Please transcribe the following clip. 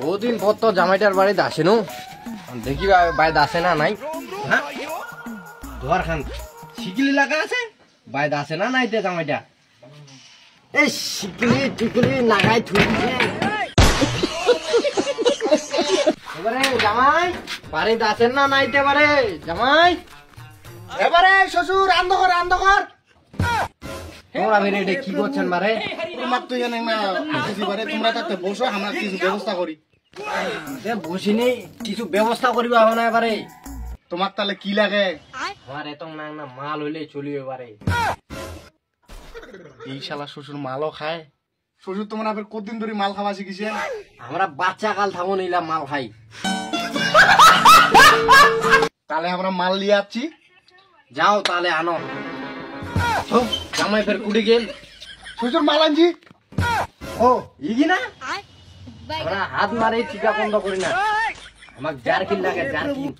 বহুদিন পর তো জামাইটার বাড়িতে আসে নো, দেখি বাড়িতে আসে না নাই। হ্যাঁ ধোয়ার খান শিকিলি লাগা আছে, বাড়িতে আসে না নাই জামাইটা। এই শিকিলি টিকলি লাগাই থুইছে এবারে জামাই বাড়িতে আসেন না নাইতে পারে জামাই। এবারে শ্বশুর আন্ধকর আন্ধকর তোমরা বেরে এটা কি করছেন বারে? তোমার তো জানেন না কিছু বারে তোমরা তাতে বসো, আমরা কিছু ব্যবস্থা করি। বসিনি কিছু ব্যবস্থা করিবা হবে না এবারে। তোমার তাহলে কি লাগে? আমার এত না না মাল হইলে চলিবে এবারে। এই শালা শ্বশুর মালও খায়। শ্বশুর তোমার আবার কতদিন ধরে মাল খাওয়া শিখিছেন? আমরা বাচ্চা কাল থাকুন ইলা মাল খাই। তাহলে আমরা মাল নিয়ে আসছি, যাও তাহলে আনো। জামাই ফের কুড়ি গেল শ্বশুর মাল আনছি। ও ইগি না আমরা হাত মারে চিকা বন্ধ করি না, আমাকে জারকিন লাগে জারকিন।